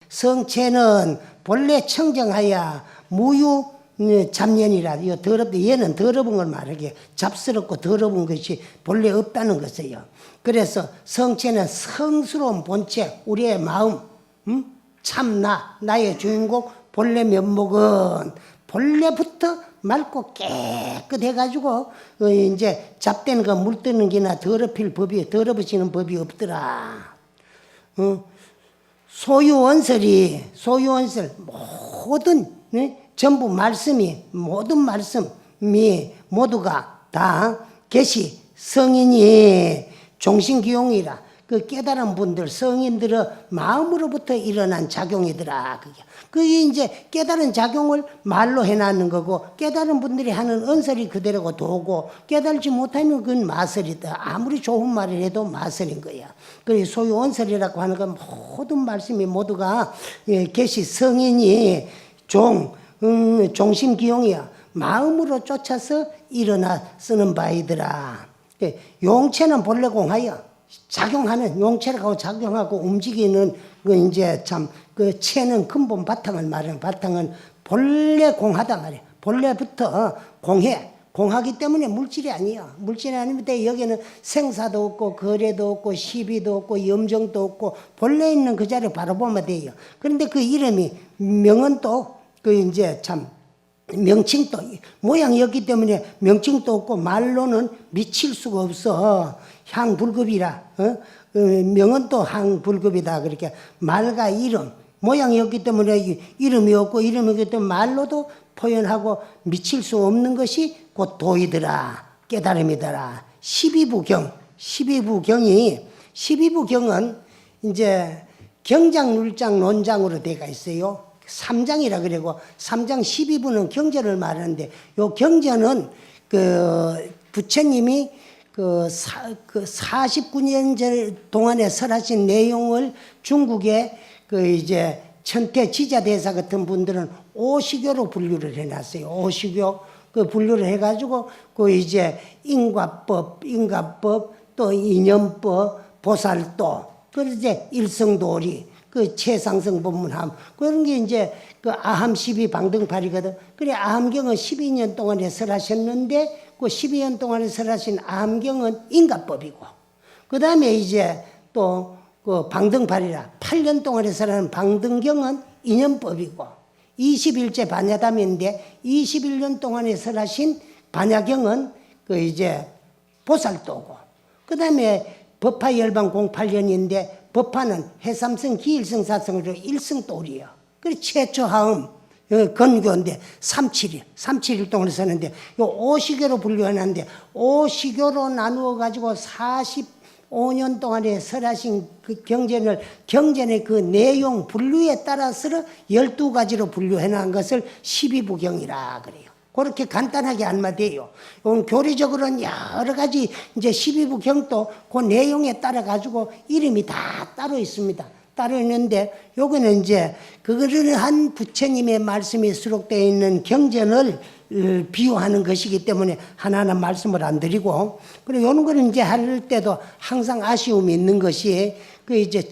성체는 본래 청정하여 무유 잡년이라. 이거 더럽다. 얘는 더러운 걸 말하기에 잡스럽고 더러운 것이 본래 없다는 것이에요. 그래서 성체는 성스러운 본체, 우리의 마음, 참나, 나의 주인공, 본래 면목은 본래부터 맑고 깨끗해가지고 이제 잡되는 거 물드는 게나 더러워지는 법이 없더라. 소유원설 모든 전부 모든 말씀이 모두가 다 계시 성인이 종신기용이라. 그 깨달은 분들, 성인들의 마음으로부터 일어난 작용이더라. 그게 이제 깨달은 작용을 말로 해놨는 거고, 깨달은 분들이 하는 언설이 그대로고 도고, 깨달지 못하면 그건 마설이다. 아무리 좋은 말을 해도 마설인 거야. 그래서 소유 언설이라고 하는 건 모든 말씀이 모두가 계시 성인이 종심기용이야. 마음으로 쫓아서 일어나 쓰는 바이더라. 용체는 본래 공하여 작용하는 용체라고 작용하고 움직이는 이제 그 체는 근본 바탕을 말하는 바탕은 본래 공하다 말이야. 본래부터 공하기 때문에 물질이 아니야. 물질이 아닌데 여기는 생사도 없고 거래도 없고 시비도 없고 염정도 없고 본래 있는 그 자리를 바로 보면 돼요. 그런데 그 이름이 명은 또 그 이제 명칭도 모양이었기 때문에 명칭도 없고 말로는 미칠 수가 없어. 향불급이라. 명은 또 향불급이다. 그렇게 말과 이름 모양이었기 때문에 이름이 없고 이름이기 때문에 말로도 표현하고 미칠 수 없는 것이 곧 도이더라. 깨달음이더라. 12부경은 이제 경장, 율장, 논장으로 되어 있어요. 3장이라 그러고 3장 12부는 경전을 말하는데 요 경전은 그 부처님이 그 49년 동안에 설하신 내용을 중국의 그 이제 천태 지자대사 같은 분들은 오시교로 분류를 해놨어요. 오시교 그 분류를 해가지고 그 이제 인과법 또 인연법, 보살도 그리고 이제 일성도리 그 최상승 법문함 그런 게 이제 그 아함 12 방등팔이거든. 그래 아함경은 12년 동안에 설하셨는데 그 12년 동안에 설하신 아함경은 인가법이고 그 다음에 이제 또 그 방등팔이라 8년 동안에 설하는 방등경은 인연법이고 21제 반야담인데 21년 동안에 설하신 반야경은 그 이제 보살도고 그 다음에 법화열방 08년인데 법화는 해삼성 기일성 사성으로 일성도리요. 그래서 최초 하음 건교인데 37일 동안 썼는데 요 오시교로 분류해놨는데 오시교로 나누어 가지고 45년 동안에 설하신 그 경전의 그 내용 분류에 따라서 12가지로 분류해놓은 것을 12부경이라 그래요. 그렇게 간단하게 알면 교리적으로는 여러 가지 이제 12부경도 그 내용에 따라 가지고 이름이 다 따로 있습니다. 따로 있는데 요거는 이제 그거를 한 부처님의 말씀이 수록되어 있는 경전을 비유하는 것이기 때문에 하나하나 말씀을 안 드리고 그리고 요런 거는 이제 할 때도 항상 아쉬움이 있는 것이 그 이제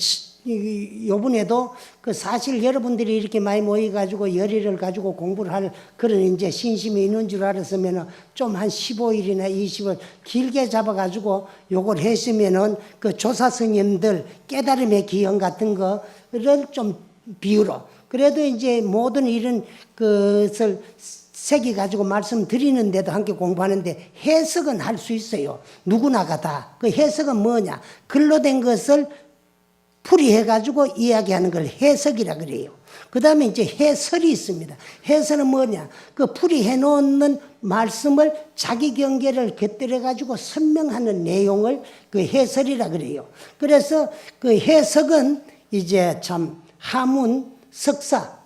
요번에도 그 사실 여러분들이 이렇게 많이 모여가지고 열의를 가지고 공부를 할 그런 이제 신심이 있는 줄 알았으면은 좀 한 15일이나 20일 길게 잡아가지고 요걸 했으면은 그 조사 스님들 깨달음의 기형 같은 거를 좀 비유로 그래도 이제 모든 이런 것을 색이 가지고 말씀드리는데도 함께 공부하는데 해석은 할 수 있어요. 누구나가 다. 그 해석은 뭐냐? 글로 된 것을 풀이해가지고 이야기하는 걸 해석이라 그래요. 그 다음에 이제 해설이 있습니다. 해설은 뭐냐? 그 풀이해 놓는 말씀을 자기 경계를 곁들여가지고 설명하는 내용을 그 해설이라 그래요. 그래서 그 해석은 이제 참 하문, 석사,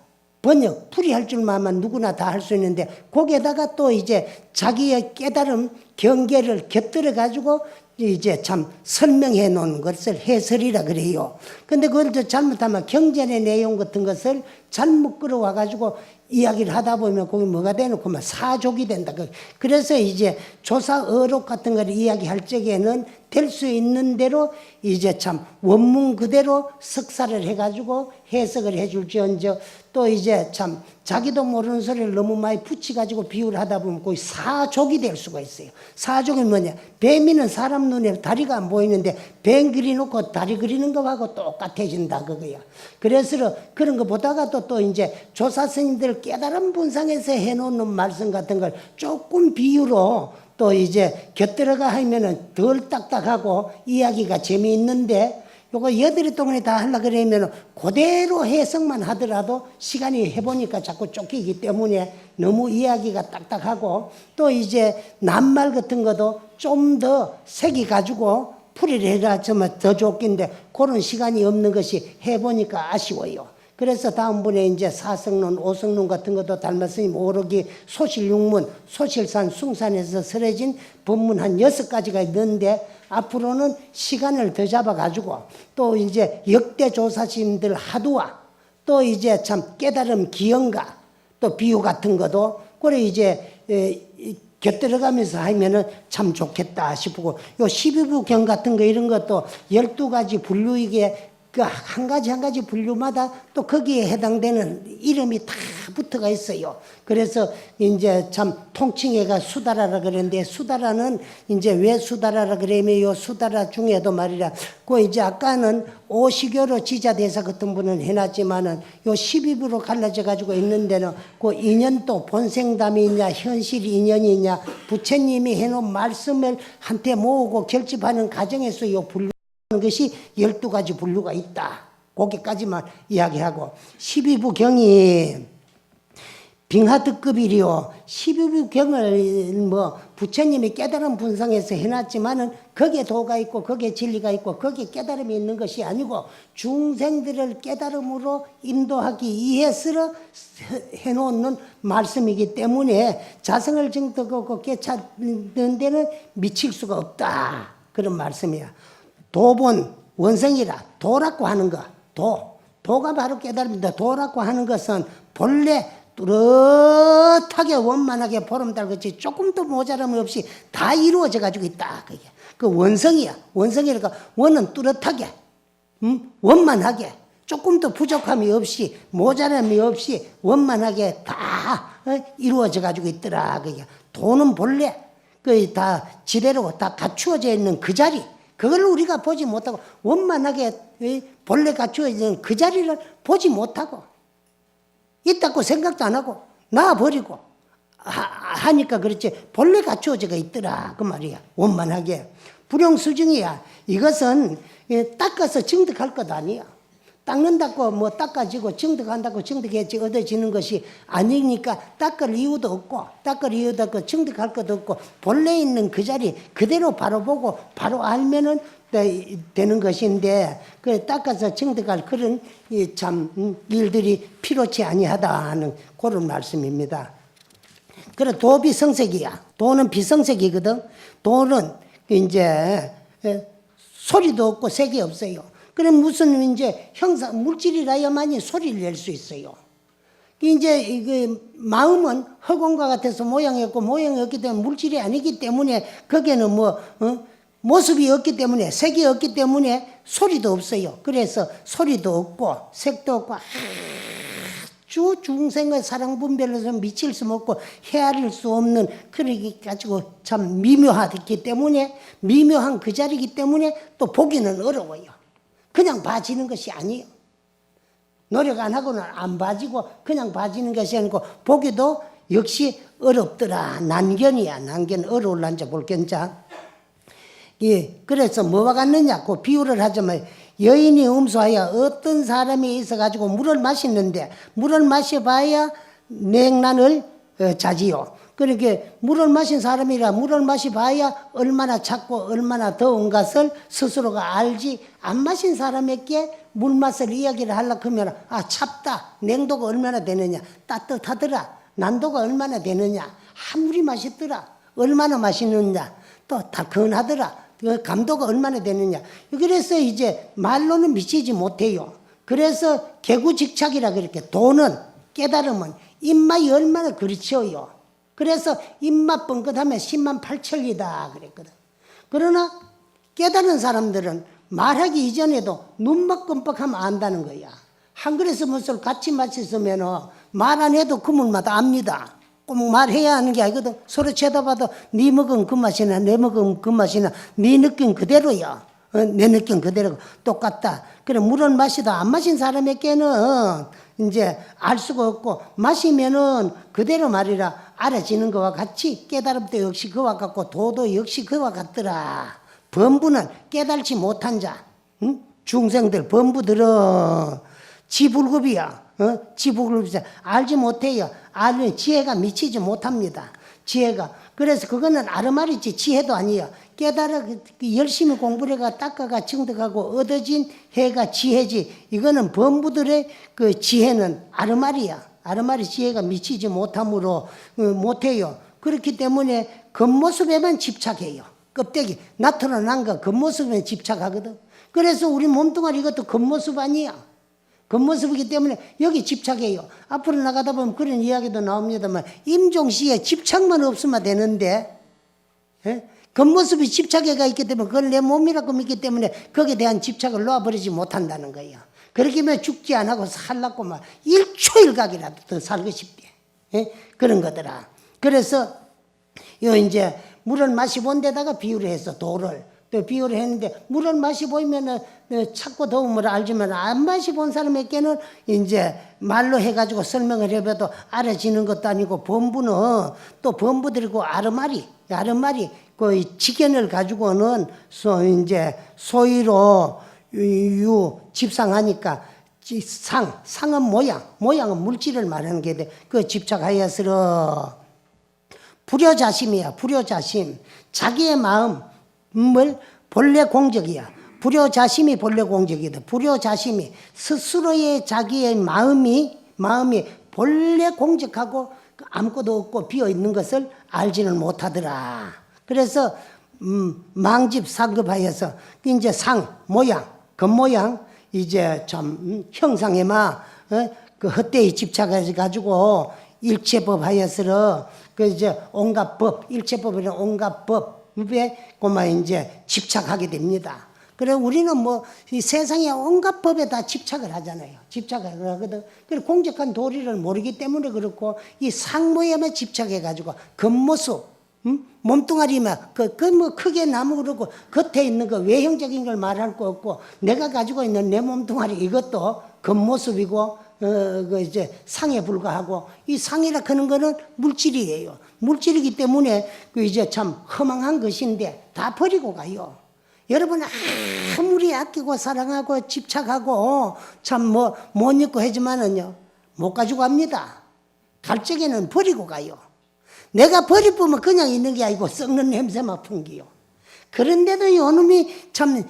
번역, 풀이할 줄만 누구나 다 할 수 있는데 거기에다가 또 이제 자기의 깨달음, 경계를 곁들여가지고 이제 참 설명해 놓은 것을 해설이라 그래요. 근데 그걸 잘못하면 경전의 내용 같은 것을 잘못 끌어와 가지고 이야기를 하다 보면 거기 뭐가 되는 그만 사족이 된다. 그래서 이제 조사 어록 같은 걸 이야기할 적에는 될 수 있는 대로 이제 참 원문 그대로 석사를 해가지고 해석을 해줄지언정 또 이제 참 자기도 모르는 소리를 너무 많이 붙여가지고 비유를 하다 보면 거의 사족이 될 수가 있어요. 사족이 뭐냐? 뱀이는 사람 눈에 다리가 안 보이는데 뱀 그려놓고 다리 그리는 거하고 똑같아진다 그거야. 그래서 그런 거 보다가 또 이제 조사 스님들 깨달은 분상에서 해놓는 말씀 같은 걸 조금 비유로 또 이제 곁들어가 하면은 덜 딱딱하고 이야기가 재미있는데 요거 여덟이 동안에 다 하려고 그러면 그대로 해석만 하더라도 시간이 해보니까 자꾸 쫓기기 때문에 너무 이야기가 딱딱하고 또 이제 낱말 같은 것도 좀 더 색이 가지고 풀이를 해라 좀 더 좋긴데 그런 시간이 없는 것이 해보니까 아쉬워요. 그래서 다음번에 이제 사성론, 오성론 같은 것도 달마스님 오록이 소실육문, 소실산, 숭산에서 설해진 법문 한 6가지가 있는데 앞으로는 시간을 더 잡아가지고 또 이제 역대 조사심들 하두와 또 이제 참 깨달음 기연가 또 비유 같은 것도 그래 이제 곁들어가면서 하면은 참 좋겠다 싶고 요 12부경 같은 거 이런 것도 12가지 분류이게 그 한 가지 한 가지 분류마다 또 거기에 해당되는 이름이 다 붙어가 있어요. 그래서 이제 참 통칭해가 수다라라 그랬는데 수다라는 이제 왜 수다라라 그러면 요 수다라 중에도 말이라 그 이제 아까는 오시교로 지자대사 같은 분은 해놨지만은 요 12부로 갈라져 가지고 있는 데는 그 인연도 본생담이냐 현실 인연이냐 부처님이 해놓은 말씀을 한테 모으고 결집하는 과정에서 요 분류 것이 12가지 분류가 있다. 거기까지만 이야기하고 12부경이 빙하득급이리요. 12부경을 뭐 부처님이 깨달은 분상에서 해놨지만은 거기에 도가 있고 거기에 진리가 있고 거기에 깨달음이 있는 것이 아니고 중생들을 깨달음으로 인도하기 위해서 해놓는 말씀이기 때문에 자성을 증득하고 깨닫는 데는 미칠 수가 없다. 그런 말씀이야. 도본 원성이라 도라고 하는 거 도가 바로 깨달음입니다. 도라고 하는 것은 본래 뚜렷하게 원만하게 보름달같이 조금도 모자람 없이 다 이루어져 가지고 있다. 그게 그 원성이야. 원성이니까 원은 뚜렷하게 원만하게 조금도 부족함이 없이 모자람이 없이 원만하게 다 이루어져 가지고 있더라. 그게 도는 본래 그 다 지대로 다 갖추어져 있는 그 자리 그걸 우리가 보지 못하고 원만하게 본래 갖추어진 그 자리를 보지 못하고 있다고 생각도 안 하고 놔버리고 하니까 그렇지 본래 갖추어져가 있더라 그 말이야. 원만하게 불용수증이야. 이것은 닦아서 증득할 것 아니야. 닦는다고 뭐 닦아지고 증득한다고 증득해지 얻어지는 것이 아니니까 닦을 이유도 없고 닦을 이유도 없고 증득할 것도 없고 본래 있는 그 자리 그대로 바로 보고 바로 알면은 되는 것인데 그 닦아서 증득할 그런 참 일들이 필요치 아니하다 하는 그런 말씀입니다. 그래 도비성색이야. 도는 비성색이거든. 도는 이제 소리도 없고 색이 없어요. 그럼 무슨 이제 형상 물질이라야만이 소리를 낼 수 있어요. 이제 그 마음은 허공과 같아서 모양이 없고 모양이 없기 때문에 물질이 아니기 때문에 거기에는 뭐 모습이 없기 때문에 색이 없기 때문에 소리도 없어요. 그래서 소리도 없고 색도 없고 아주 중생의 사랑 분별로서 미칠 수 없고 헤아릴 수 없는 그러기 가지고 참 미묘하기 때문에 미묘한 그 자리이기 때문에 또 보기는 어려워요. 그냥 봐지는 것이 아니에요. 노력 안 하고는 안 봐지고 그냥 봐지는 것이 아니고 보기도 역시 어렵더라. 난견이야. 난견 어려울란자 볼견자. 예, 그래서 뭐와 같느냐? 그 비유를 하자면 여인이 음수하여 어떤 사람이 있어가지고 물을 마시는데 물을 마셔봐야 냉난을 자지요. 그렇게 물을 마신 사람이라 물을 마셔봐야 얼마나 찼고 얼마나 더운 것을 스스로가 알지 안 마신 사람에게 물맛을 이야기를 하려고 하면 아 찹다 냉도가 얼마나 되느냐 따뜻하더라 난도가 얼마나 되느냐 아무리 맛있더라 얼마나 맛있느냐 또 달큰하더라 감도가 얼마나 되느냐 그래서 이제 말로는 미치지 못해요. 그래서 개구직착이라 그렇게 도는 깨달으면 입맛이 얼마나 그리쳐요. 그래서 입맛 뻥끗하면 10만 8천리다 그랬거든. 그러나 깨달은 사람들은 말하기 이전에도 눈만 끔뻑하면 안다는 거야. 한 그릇 물술 같이 마셨으면 말 안 해도 그 물마다 압니다. 꼭 말해야 하는 게 아니거든. 서로 쳐다봐도 네 먹은 그 맛이나 내 먹은 그 맛이나 네 느낌 그대로야. 내 느낌 그대로 똑같다. 그래 물은 마시도 안 마신 사람에게는 이제 알 수가 없고 마시면은 그대로 말이라 알아지는 것과 같이 깨달음도 역시 그와 같고 도도 역시 그와 같더라. 범부는 깨달지 못한 자, 응? 중생들 범부들은 지불급이야. 지불급이야. 알지 못해요. 알면 지혜가 미치지 못합니다. 지혜가. 그래서 그거는 아르마리지 지혜도 아니에요. 깨달아 열심히 공부를 해가 닦아가 증득하고 얻어진 해가 지혜지. 이거는 범부들의 그 지혜는 아르마리야. 아르마리 지혜가 미치지 못함으로 못해요. 그렇기 때문에 겉모습에만 집착해요. 껍데기 나타난 거 겉모습에 집착하거든. 그래서 우리 몸뚱아리 이것도 겉모습 아니야. 겉모습이기 때문에 여기 집착해요. 앞으로 나가다 보면 그런 이야기도 나옵니다만 임종시에 집착만 없으면 되는데 겉모습이 집착해가 있기 때문에 그건 내 몸이라고 믿기 때문에 거기에 대한 집착을 놓아버리지 못한다는 거예요. 그렇게 하면 죽지 안 하고 살라고 막 1초 1각이라도 더 살고 싶대. 그런 거더라. 그래서 요 이제 물을 마시본 데다가 비유를 했어. 돌을. 또 비유를 했는데 물을 마시보면은 찾고 더움을 알지만 안 마시본 사람에게는 이제 말로 해가지고 설명을 해봐도 알아지는 것도 아니고 범부는 또 범부들이고 아르마리 그 지견을 가지고는 이제 소위로 집상하니까 상은 모양은 물질을 말하는 게 돼. 그 집착하여서 불효자심이야. 불효자심. 자기의 마음을 본래 공적이야. 불효자심이 본래 공적이다. 불효자심이 스스로의 자기의 마음이 본래 공적하고 아무것도 없고 비어 있는 것을 알지는 못하더라. 그래서 망집 상급하여서 이제 모양, 겉모양 이제 참 형상에만 그 헛되이 집착해 가지고 일체법 하여서로 그 이제 온갖 법, 일체법이라는 온갖 법에 그만 이제 집착하게 됩니다. 그래 우리는 뭐 이 세상의 온갖 법에 다 집착을 하잖아요. 집착을 하거든. 그래 공적한 도리를 모르기 때문에 그렇고 이 상모에만 집착해 가지고 겉모습, 몸뚱아리만 뭐 크게 나무 그렇고 겉에 있는 거 외형적인 걸 말할 거 없고 내가 가지고 있는 내 몸뚱아리 이것도 겉모습이고 그 이제 상에 불과하고 이 상이라 하는 거는 물질이에요. 물질이기 때문에 그 이제 참 허망한 것인데 다 버리고 가요. 여러분 아무리 아끼고 사랑하고 집착하고 참 뭐 못 입고 하지만은요 못 가지고 갑니다. 갈 적에는 버리고 가요. 내가 버리면 그냥 있는 게 아니고 썩는 냄새만 풍기요. 그런데도 요놈이 참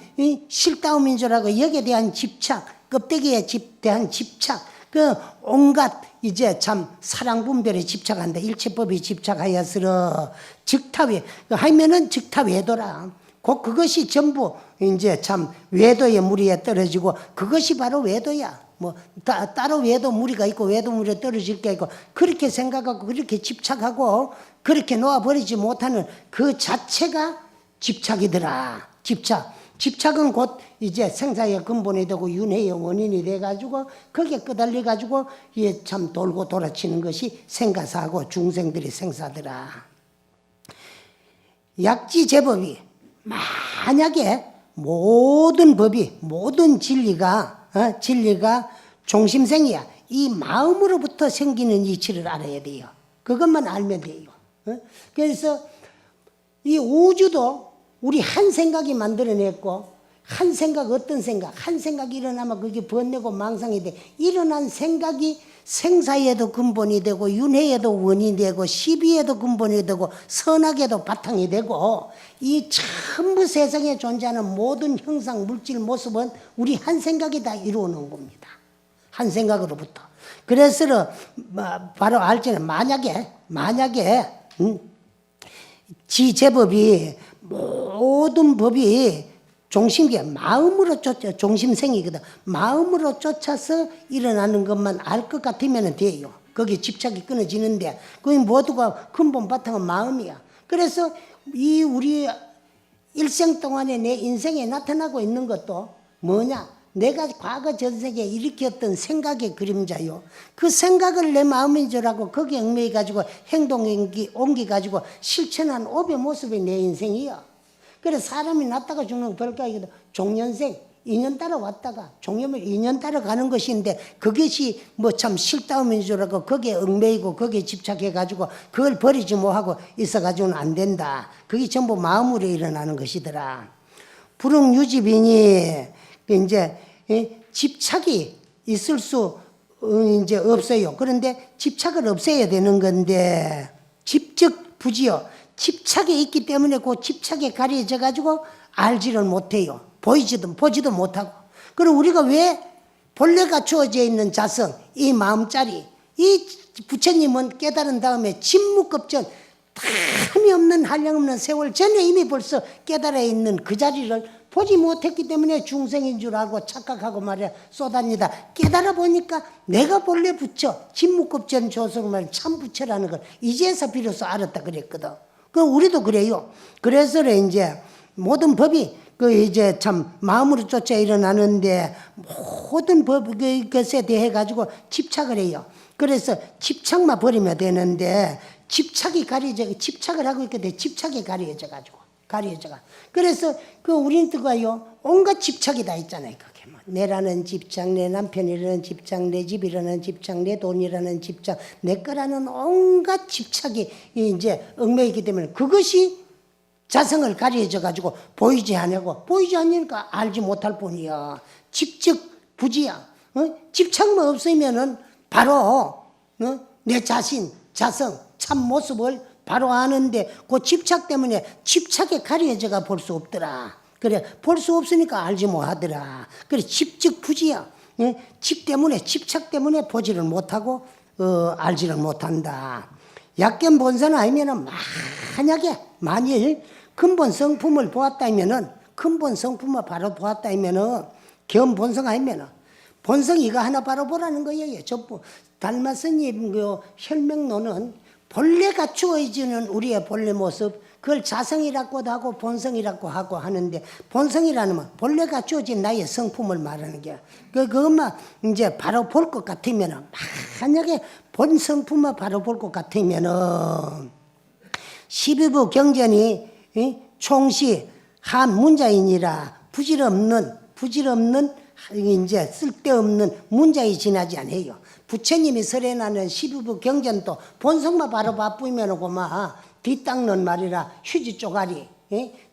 실다움인 줄 알고 여기에 대한 집착, 껍데기에 대한 집착, 그 온갖 이제 참 사랑 분별에 집착한다. 일체법에 집착하여서 즉타외 하면은 즉타외도라. 곧 그것이 전부 이제 참 외도의 무리에 떨어지고 그것이 바로 외도야. 뭐 따로 외도 무리가 있고 외도 무리에 떨어질 게 있고 그렇게 생각하고 그렇게 집착하고 그렇게 놓아버리지 못하는 그 자체가 집착이더라. 집착은 곧 이제 생사의 근본이 되고 윤회의 원인이 돼가지고 거기에 끄달려 가지고 이게 참 돌고 돌아치는 것이 생가사하고 중생들의 생사더라. 약지제법이 만약에 모든 법이 모든 진리가 종심생이야. 이 마음으로부터 생기는 이치를 알아야 돼요. 그것만 알면 돼요. 그래서 이 우주도 우리 한 생각이 만들어냈고 한 생각 어떤 생각 한 생각이 일어나면 그게 번뇌고 망상이 돼. 일어난 생각이 생사에도 근본이 되고 윤회에도 원인이 되고 시비에도 근본이 되고 선악에도 바탕이 되고 이 전부 세상에 존재하는 모든 형상 물질 모습은 우리 한 생각이 다 이루어놓은 겁니다. 한 생각으로부터. 그래서 바로 알지는 만약에 지제법이 모든 법이 종심계 마음으로 쫓아 종심생이거든. 마음으로 쫓아서 일어나는 것만 알 것 같으면 돼요. 거기 집착이 끊어지는데 거기 모두가 근본 바탕은 마음이야. 그래서 이 우리 일생 동안에 내 인생에 나타나고 있는 것도 뭐냐? 내가 과거 전생에 일으켰던 생각의 그림자요. 그 생각을 내 마음인 줄 알고 거기에 얽매여 가지고 행동에 옮겨가지고 실천한 오배 모습이 내 인생이야. 그래서 사람이 났다가 죽는 거 별거 아니거든. 종년생 2년 따라 왔다가 종년을 2년 따라 가는 것인데 그것이 뭐 참 실다움인 줄 알고 거기에 얽매이고 거기에 집착해가지고 그걸 버리지 못하고 있어가지고는 안 된다. 그게 전부 마음으로 일어나는 것이더라. 불응유지비니 이제 집착이 있을 수 이제 없어요. 그런데 집착을 없애야 되는 건데 집적부지요. 집착이 있기 때문에 그 집착에 가려져 가지고 알지를 못해요. 보지도 못하고. 그럼 우리가 왜 본래가 주어져 있는 자성, 이 마음자리, 이 부처님은 깨달은 다음에 진무급전 탐이 없는 한량없는 세월 전에 이미 벌써 깨달아 있는 그 자리를 보지 못했기 때문에 중생인 줄 알고 착각하고 말이야 쏟아니다. 깨달아 보니까 내가 본래 부처, 진무급전 조성을 참 부처라는 걸 이제서 비로소 알았다 그랬거든. 그럼 우리도 그래요. 그래서 이제 모든 법이 그 이제 참 마음으로 쫓아 일어나는데 모든 것에 대해 가지고 집착을 해요. 그래서 집착만 버리면 되는데 집착이 가려져, 집착을 하고 있거든. 집착이 가려져가. 그래서 그 우리는 뜨가요 온갖 집착이 다 있잖아요. 그게 뭐 내라는 집착, 내 남편이라는 집착, 내 집이라는 집착, 내 돈이라는 집착, 내 거라는 온갖 집착이 이제 얽매이기 때문에 그것이 자성을 가려져 가지고 보이지 않냐고. 보이지 않으니까 알지 못할 뿐이야. 집적부지야. 집착만 없으면은 바로 내 자신, 자성, 참 모습을 바로 아는데 그 집착 때문에 집착에 가려져가 볼 수 없더라. 그래 볼 수 없으니까 알지 못하더라. 그래 집적부지야. 집착 때문에 보지를 못하고 알지를 못한다. 약견 본선 아니면은 만일 근본 성품을 보았다면은 근본 성품을 바로 보았다면은 견 본성 아니면은 본성 이거 하나 바로 보라는 거예요. 전부 달마 스님 그 혈맹론은 본래 갖추어지는 우리의 본래 모습 그걸 자성이라고도 하고 본성이라고 하고 하는데 본성이라는 건 본래 갖추어진 나의 성품을 말하는 게 그것만 이제 바로 볼 것 같으면은 만약에 본 성품만 바로 볼 것 같으면은 12부 경전이 총시 한 문자이니라 부질없는 이제 쓸데없는 문자이 지나지 않아요. 부처님이 설해나는 12부 경전도 본성만 바로 바쁘면 고마 뒷닦는 말이라 휴지 쪼가리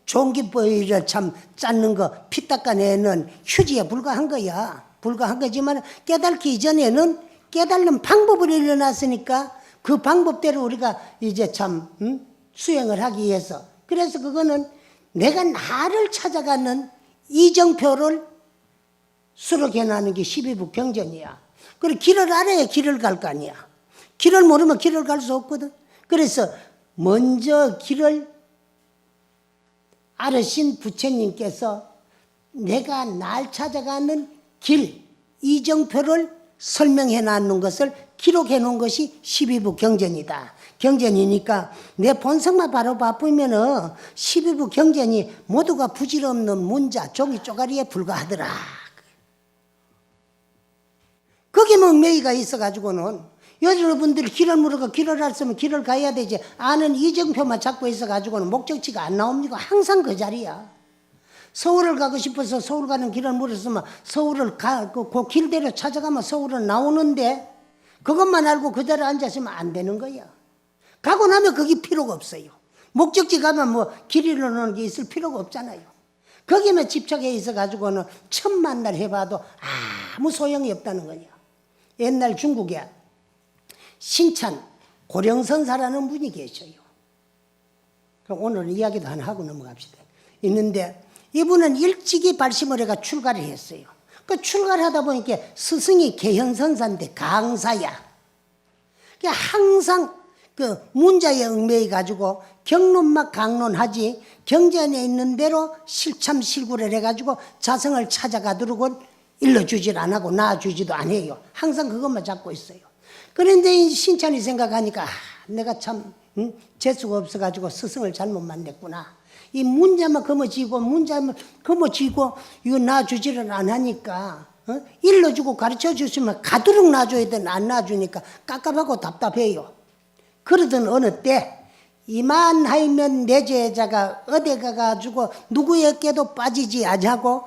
종기보이를 참 짰는 거 피 닦아내는 휴지에 불과한 거야. 불과한 거지만 깨닫기 이전에는 깨달는 방법을 일어났으니까 그 방법대로 우리가 이제 참 수행을 하기 위해서 그래서 그거는 내가 나를 찾아가는 이정표를 수록해나는 게 12부 경전이야. 그리고 길을 알아야 길을 갈 거 아니야. 길을 모르면 길을 갈 수 없거든. 그래서 먼저 길을 알으신 부처님께서 내가 날 찾아가는 길, 이정표를 설명해 놨는 것을 기록해 놓은 것이 12부 경전이다. 경전이니까 내 본성만 바로 바쁘면은 12부 경전이 모두가 부질없는 문자, 종이 쪼가리에 불과하더라. 거기에 얽매이가 있어가지고는 여러분들이 길을 물어가 길을 알았으면 길을 가야 되지. 아는 이정표만 잡고 있어가지고는 목적지가 안 나옵니까? 항상 그 자리야. 서울을 가고 싶어서 서울 가는 길을 물었으면 서울을 그 길대로 찾아가면 서울은 나오는데 그것만 알고 그대로 앉았으면 안 되는 거야. 가고 나면 그게 필요가 없어요. 목적지 가면 뭐 길 잃어놓는 게 있을 필요가 없잖아요. 거기만 집착해 있어가지고는 천만 날 해봐도 아무 소용이 없다는 거냐. 옛날 중국에 신찬 고령선사라는 분이 계셔요. 그럼 오늘 이야기도 하나 하고 넘어갑시다. 있는데 이분은 일찍이 발심을 해가 출가를 했어요. 그 출가를 하다 보니까 스승이 개현선사인데 강사야. 항상 그 문자에 얽매여 가지고 경론만 강론하지 경전에 있는 대로 실참실구를 해가지고 자성을 찾아가도록 일러주질 안 하고 낳아주지도 않아요. 항상 그것만 잡고 있어요. 그런데 신찬이 생각하니까 내가 참 재수가 없어가지고 스승을 잘못 만났구나. 이 문자만 거머쥐고 문자만 거머쥐고 이거 낳아주지를 안 하니까 일러주고 가르쳐주시면 가도록 놔줘야 되는 안 놔주니까 깝깝하고 답답해요. 그러던 어느 때 이만하면 내 제자가 어디 가가지고 누구에게도 빠지지 아니하고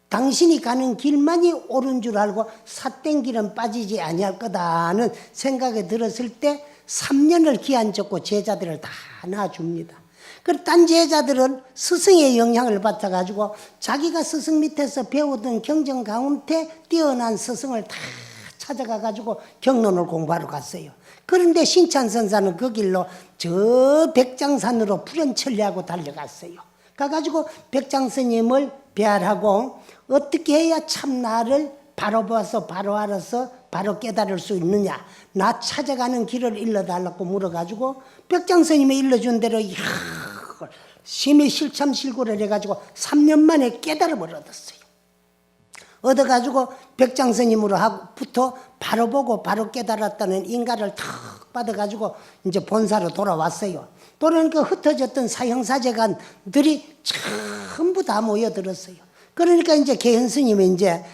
당신이 가는 길만이 옳은 줄 알고 삿된 길은 빠지지 아니할 거다는 생각이 들었을 때 3년을 기한 적고 제자들을 다 낳아줍니다. 그 딴 제자들은 스승의 영향을 받아가지고 자기가 스승 밑에서 배우던 경전 가운데 뛰어난 스승을 다 찾아가가지고 경론을 공부하러 갔어요. 그런데 신찬 선사는 그 길로 저 백장산으로 푸른천리하고 달려갔어요. 가가지고 백장 스님을 배알하고 어떻게 해야 참 나를 바로 봐서 바로 알아서 바로 깨달을 수 있느냐, 나 찾아가는 길을 일러달라고 물어가지고 백장 스님이 일러준 대로 심히 실참실구를 해가지고 3년 만에 깨달음을 얻었어요. 얻어가지고 백장 스님으로부터 바로 보고 바로 깨달았다는 인가를 탁 받아가지고 이제 본사로 돌아왔어요. 돌아오니까 흩어졌던 사형사제간들이 전부 다 모여들었어요. 그러니까 이제 개현 스님이 이제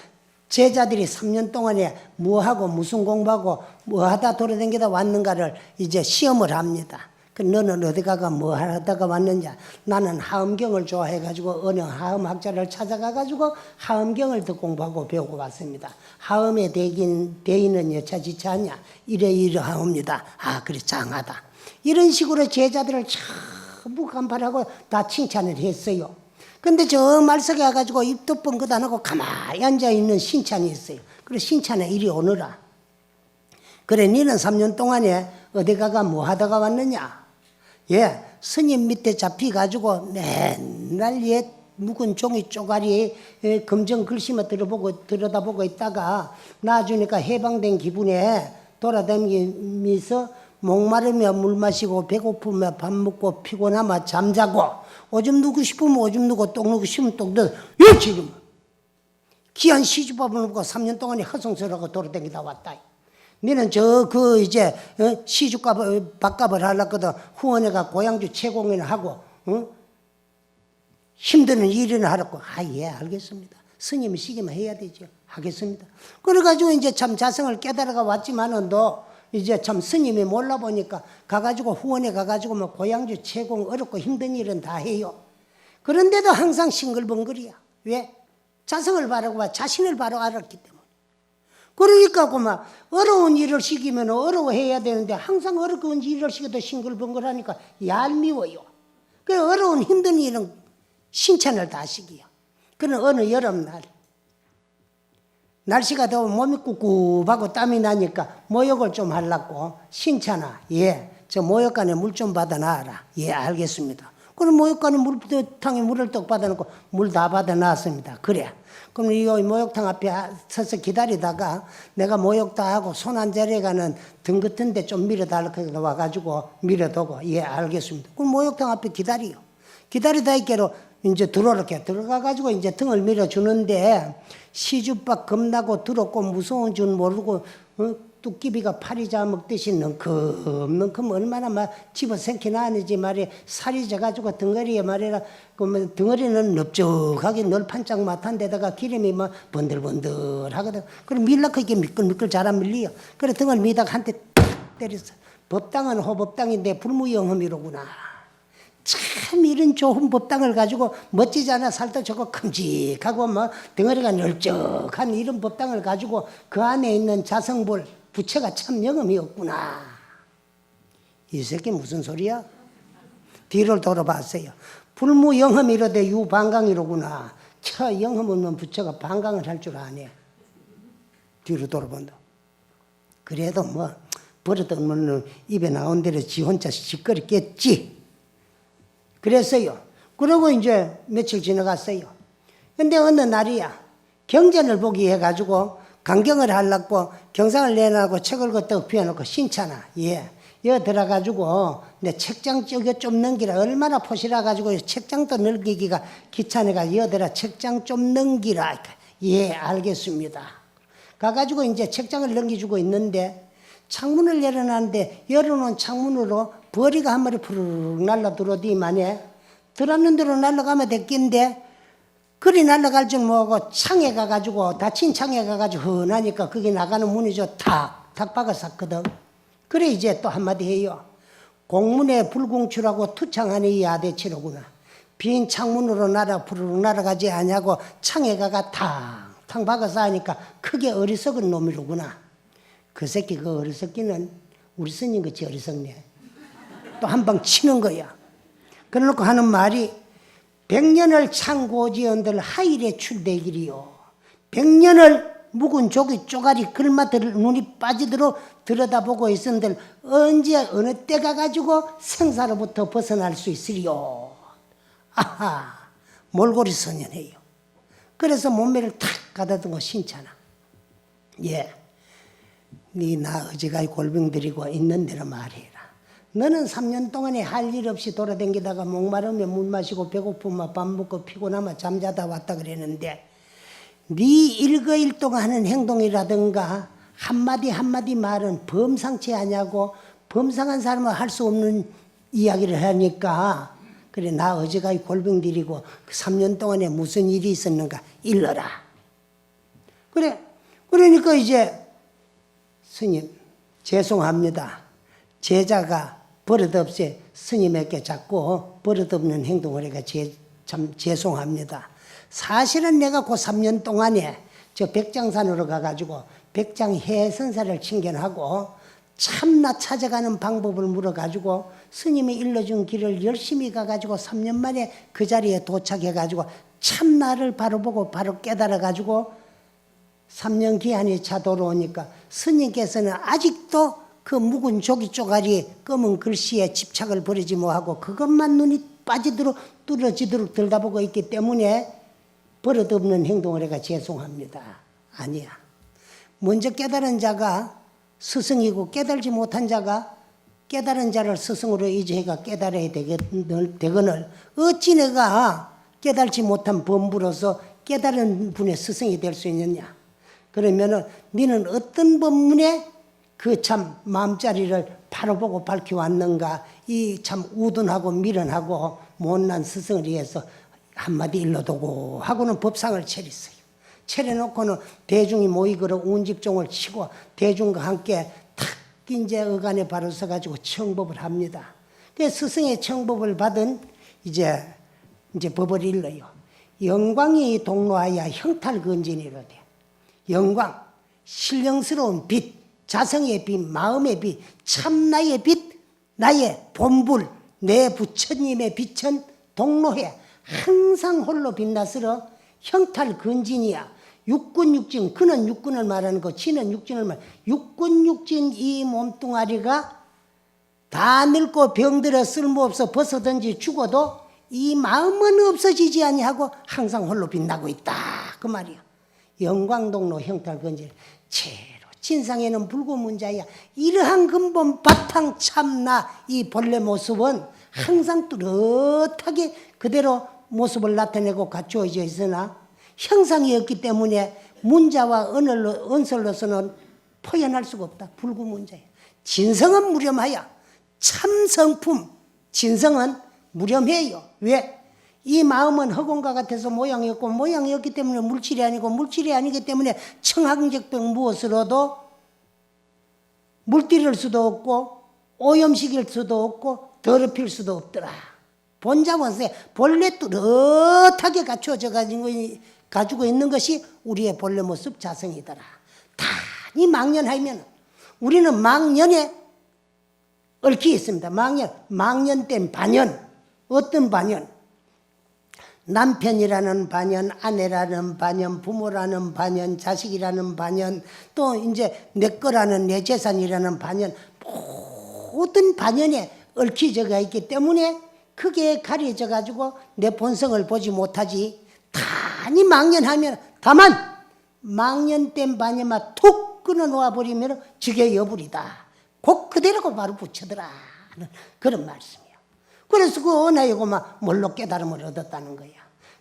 제자들이 3년 동안에 뭐하고 무슨 공부하고 뭐하다 돌아다니다 왔는가를 이제 시험을 합니다. 그 너는 어디 가가 뭐 하다가 왔느냐. 나는 하엄경을 좋아해가지고 어느 하엄학자를 찾아가가지고 하엄경을 더 공부하고 배우고 왔습니다. 하엄에 대인은 여차지차하냐. 이러이러하옵니다. 아 그래 장하다. 이런 식으로 제자들을 전부 간파하고 다 칭찬을 했어요. 근데 저 말석에 와가지고 입도 뻥긋 안 하고 가만히 앉아있는 신찬이 있어요. 그래 신찬아 이리 오너라. 그래 니는 3년 동안에 어디 가가 뭐 하다가 왔느냐. 예, 스님 밑에 잡혀가지고 맨날 옛 묵은 종이 쪼가리에 검정 글씨만 들여다보고 있다가 나주니까 해방된 기분에 돌아다니면서 목마르며 물 마시고 배고프며 밥 먹고 피곤하면 잠자고 오줌 누고 싶으면 오줌 누고 똥 누고 싶으면 똥 누고 예 지금 귀한 시집밥을 먹고 3년 동안에 허송스러워 돌아다니다 왔다. 너는 이제 시주값을 밥값을 하려거든 후원회가 고향주 채공인을 하고 힘드는 일이나 하라고. 아 예 알겠습니다. 스님이 시키면 해야 되죠. 하겠습니다. 그래가지고 이제 참 자성을 깨달아가 왔지만은 너 이제 참 스님이 몰라 보니까 가가지고 후원회 가가지고 뭐 고향주 채공 어렵고 힘든 일은 다 해요. 그런데도 항상 싱글벙글이야. 왜? 자성을 바라고 자신을 바로 알았기 때문에. 그러니까 그만 어려운 일을 시키면 어려워해야 되는데 항상 어려운 일을 시켜도 싱글벙글하니까 얄미워요. 그 어려운 힘든 일은 신찬을 다 시키요. 그는 어느 여름날 날씨가 더워 몸이 꿉꿉하고 땀이 나니까 모욕을 좀 하려고 신찬아 예, 저 모욕간에 물 좀 받아놔라. 예 알겠습니다. 그럼 모욕간에 물통에 물을 떡 받아놓고 물 다 받아놨습니다. 그래. 그럼 이 모욕탕 앞에 서서 기다리다가 내가 모욕 다 하고 손 안 자리가는 등 같은 데 좀 밀어달라고 와가지고 밀어두고 예 알겠습니다. 그럼 모욕탕 앞에 기다리요. 기다리다 있게로 이제 들어가가지고 이제 등을 밀어주는데 시주박 겁나고 더럽고 무서운 줄 모르고 뚝기비가 파리 잡먹듯이 넝큼 얼마나 막 집어생기나 하는지 말이야. 살이 져가지고 덩어리에 말이야. 그러면 덩어리는 넓적하게 널판짝 맡한 데다가 기름이 막 번들번들 하거든. 그럼 밀라고 이게 미끌미끌 잘 안 밀리요. 그래 등을 미다가 한테 때렸어. 법당은 호법당인데 불무영험이로구나. 참 이런 좋은 법당을 가지고 멋지잖아. 살도 좋고 큼직하고 뭐 덩어리가 널쩍한 이런 법당을 가지고 그 안에 있는 자성불 부처가 참 영험이 없구나. 이 새끼 무슨 소리야? 뒤를 돌아봤어요. 불무영험이로되 유방강이로구나. 영험 없는 부처가 방강을 할 줄 아네. 뒤로 돌아본다. 그래도 뭐 버릇없는 입에 나온 대로 지 혼자 짓거리겠지. 그랬어요. 그러고 이제 며칠 지나갔어요. 근데 어느 날이야. 경전을 보기 해가지고 강경을 하려고 경상을 내놔고 책을 걷다 피워놓고 신찬아. 예. 여 들어가지고 내 책장 쪽에 좀 넘기라. 얼마나 포시라가지고 책장도 넘기기가 귀찮아가 여 들어 책장 좀 넘기라. 예, 알겠습니다. 가가지고 이제 책장을 넘겨주고 있는데 창문을 열어놨는데 열어놓은 창문으로 벌이가 한 마리 푸르륵 날라 들어오디만에 들었는 대로 날라가면 됐긴데 그리 날라갈 줄 모르고 창에 가가지고 닫힌 창에 가가지고 흔하니까 거기 나가는 문이 탁 박았었거든. 그래 이제 또 한마디 해요. 공문에 불공출하고 투창하니 이 아대치로구나. 빈 창문으로 날아 푸르륵 날아가지 아니하고 창에 가가 탁 박아서 하니까 크게 어리석은 놈이로구나. 그 새끼 그 어리석기는 우리 스님 같이 어리석네. 또 한 방 치는 거야. 그래놓고 하는 말이 100년을 창고지언들 하일에 출대기리요. 100년을 묵은 조기 쪼가리 글마들 눈이 빠지도록 들여다보고 있은들 언제 어느 때 가가지고 생사로부터 벗어날 수 있으리요. 아하, 몰골이 선연해요. 그래서 몸매를 탁 가다듬고 신잖아. 예, 네 나 어지간히 골병 들이고 있는 대로 말해라. 너는 3년 동안에 할 일 없이 돌아다니다가 목마르면 물 마시고 배고프면 밥 먹고 피곤하면 잠자다 왔다 그랬는데 네 일거일동 하는 행동이라든가 한마디 한마디 말은 범상치 아냐고 범상한 사람은 할 수 없는 이야기를 하니까 그래 나 어제가 골병 들이고 그 3년 동안에 무슨 일이 있었는가 일러라. 그래 그러니까 이제 스님 죄송합니다. 제자가 버릇없이 스님에게 자꾸 버릇없는 행동을 해가 참 죄송합니다. 사실은 내가 그 3년 동안에 저 백장산으로 가가지고 백장 해선사를 칭견하고 참나 찾아가는 방법을 물어가지고 스님이 일러준 길을 열심히 가가지고 3년 만에 그 자리에 도착해가지고 참나를 바로 보고 바로 깨달아가지고 3년 기한이 차 돌아오니까 스님께서는 아직도 그 묵은 조기 쪼가리 검은 글씨에 집착을 버리지 뭐하고 그것만 눈이 빠지도록 뚫어지도록 들다보고 있기 때문에 버릇없는 행동을 해가 죄송합니다. 아니야. 먼저 깨달은 자가 스승이고 깨달지 못한 자가 깨달은 자를 스승으로 이제해가 깨달아야 되거늘 어찌 내가 깨달지 못한 범부로서 깨달은 분의 스승이 될 수 있느냐. 그러면은 너는 어떤 법문에 그 참 마음자리를 바로 보고 밝혀왔는가. 이 참 우둔하고 미련하고 못난 스승을 위해서 한마디 일러두고 하고는 법상을 차렸어요. 차려놓고는 대중이 모이거로 운집종을 치고 대중과 함께 탁 이제 어간에 바로 서가지고 청법을 합니다. 그 스승의 청법을 받은 이제 법을 일러요. 영광이 동로하여 형탈근진이로되 영광, 신령스러운 빛, 자성의 빛, 마음의 빛, 참나의 빛, 나의 본불, 내 부처님의 빛은 동로해 항상 홀로 빛나스러 형탈근진이야. 육군육진, 그는 육군을 말하는 거, 지는 육진을 말하는 거. 육군육진 이 몸뚱아리가 다 늙고 병들어 쓸모없어 벗어든지 죽어도 이 마음은 없어지지 아니하고 항상 홀로 빛나고 있다. 그 말이야. 영광동로 형탈근진. 제로 진상에는 불구문자야. 이러한 근본 바탕 참나 이 본래 모습은 항상 뚜렷하게 그대로 모습을 나타내고 갖추어져 있으나 형상이 없기 때문에 문자와 언설로서는 표현할 수가 없다. 불구문자야. 진성은 무렴하여 참성품 진성은 무렴해요. 왜? 이 마음은 허공과 같아서 모양이 없고 모양이 없기 때문에 물질이 아니고 물질이 아니기 때문에 청학적병 무엇으로도 물들일 수도 없고 오염시킬 수도 없고 더럽힐 수도 없더라. 본자원세 본래 뚜렷하게 갖추어져 가지고 있는 것이 우리의 본래 모습 자성이더라. 단히 망연하면 우리는 망연에 얽혀 있습니다. 망연된 반연. 어떤 반연? 남편이라는 반연, 아내라는 반연, 부모라는 반연, 자식이라는 반연, 또 이제 내 거라는 내 재산이라는 반연, 모든 반연에 얽혀져 있기 때문에 크게 가려져 가지고 내 본성을 보지 못하지. 단히 망연하면 다만 망연된 반연만 툭 끊어놓아 버리면 저게 여불이다. 그 그대로 바로 붙여더라. 그런 말씀이에요. 그래서 그 은하이고 막 뭘로 깨달음을 얻었다는 거야.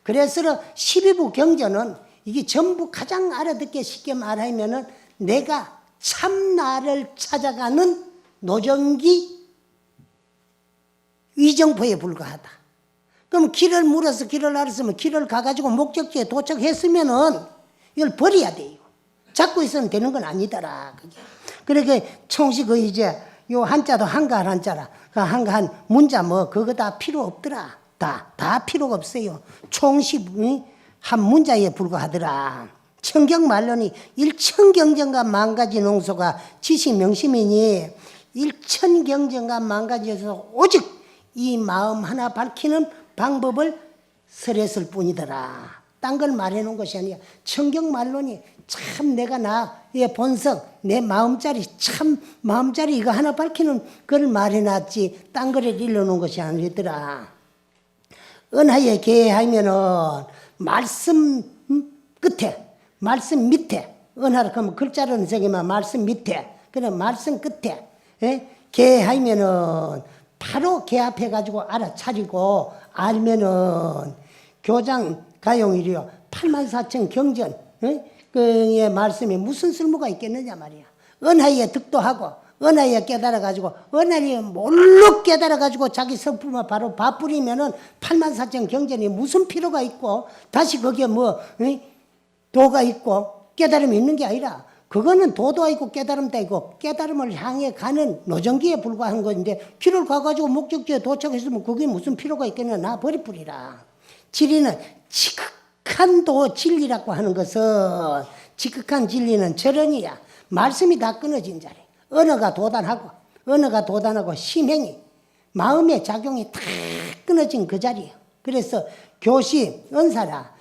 그래서 12부 경전은 이게 전부 가장 알아듣기 쉽게 말하면은 내가 참 나를 찾아가는 노정기 위정포에 불과하다. 그럼 길을 물어서 길을 알았으면 길을 가가지고 목적지에 도착했으면은 이걸 버려야 돼요. 잡고 있으면 되는 건 아니더라. 그게. 그러니까 총시 그 이제 요 한자도 한가한 한자라. 그 한가한 문자 뭐 그거 다 필요 없더라. 다 필요가 없어요. 총시 한 문자에 불과하더라. 청경말론이 일천경전과 만가지 농소가 지시명심이니 일천경전과 만가지에서 오직 이 마음 하나 밝히는 방법을 설했을 뿐이더라. 딴 걸 말해놓은 것이 아니야. 청경말론이 참 내가 나의 본성, 내 마음자리, 참 마음자리 이거 하나 밝히는 걸 말해놨지 딴 거를 일러놓은 것이 아니더라. 은하에 계하면은 말씀 끝에, 말씀 밑에, 은하를 그러면 글자로는 저기만 말씀 밑에, 그래 말씀 끝에 계하면은 바로 개합해가지고 알아차리고 알면은 교장 가용이래요. 84,000 경전 그의 말씀에 무슨 쓸모가 있겠느냐 말이야. 은하에 득도하고 은하에 깨달아가지고 은하에 몰로 깨달아가지고 자기 성품을 바로 바뿌리면은 84,000 경전이 무슨 필요가 있고 다시 거기에 뭐 도가 있고 깨달음이 있는 게 아니라 그거는 도도 있고 깨달음도 있고 깨달음을 향해 가는 노정기에 불과한 건데 길을 가가지고 목적지에 도착했으면 그게 무슨 필요가 있겠냐. 나 버리뿌리라. 진리는 지극한 도 진리라고 하는 것은 지극한 진리는 절언이야. 말씀이 다 끊어진 자리. 언어가 도단하고 심행이 마음의 작용이 다 끊어진 그 자리예요. 그래서 교시 은사라.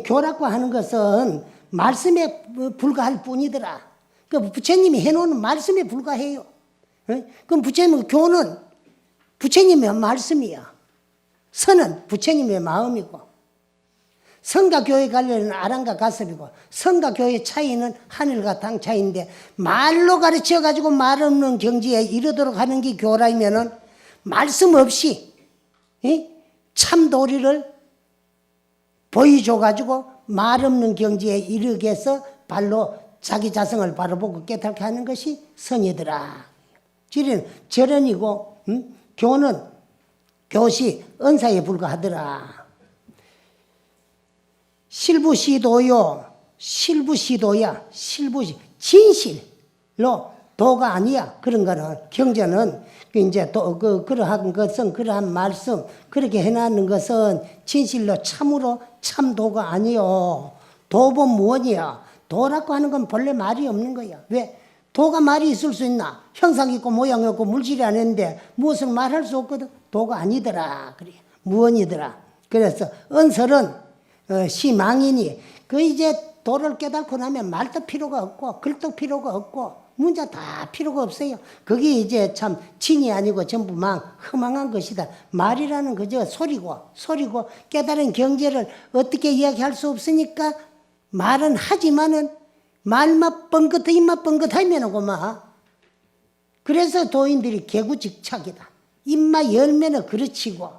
교라고 하는 것은 말씀에 불과할 뿐이더라. 그 부처님이 해놓은 말씀에 불과해요. 그럼 부처님은 교는 부처님의 말씀이야. 선은 부처님의 마음이고 선과 교의 관련은 아랑과 가섭이고 선과 교의 차이는 하늘과 땅 차이인데 말로 가르쳐가지고 말 없는 경지에 이르도록 하는 게 교라면은 말씀 없이 참 도리를 보여줘가지고 말 없는 경지에 이르게 해서 발로 자기 자성을 바라보고 깨닫게 하는 것이 선이더라. 진리는 절언이고 교는 교시 은사에 불과하더라. 실부시도요. 실부시도야. 진실로 도가 아니야. 그런 거는 경전은 이제 또 그러한 것은 그러한 말씀 그렇게 해놨는 것은 진실로 참으로 참도가 아니요. 도본 무언이야. 도라고 하는 건 본래 말이 없는 거야. 왜? 도가 말이 있을 수 있나? 형상 있고 모양 없고 물질이 아닌데 무엇을 말할 수 없거든. 도가 아니더라. 그래. 무언이더라. 그래서 은설은 시망이니 그 이제 도를 깨닫고 나면 말도 필요가 없고 글도 필요가 없고 문자 다 필요가 없어요. 그게 이제 참 진이 아니고 전부 허망한 것이다. 말이라는 그저 소리고 깨달은 경제를 어떻게 이야기할 수 없으니까 말은 하지만은 말만 뻥긋 입만 뻥긋하면은 고마. 그래서 도인들이 개구직착이다. 입만 열면은 그르치고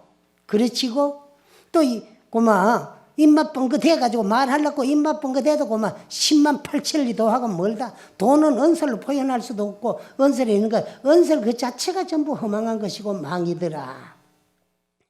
또 고마 입맛 뻥긋해가지고 말하려고 입맛 뻥긋해도 그만 10만 8천리도 하고 멀다. 돈은 언설로 표현할 수도 없고 언설에 있는 것, 언설 그 자체가 전부 허망한 것이고 망이더라.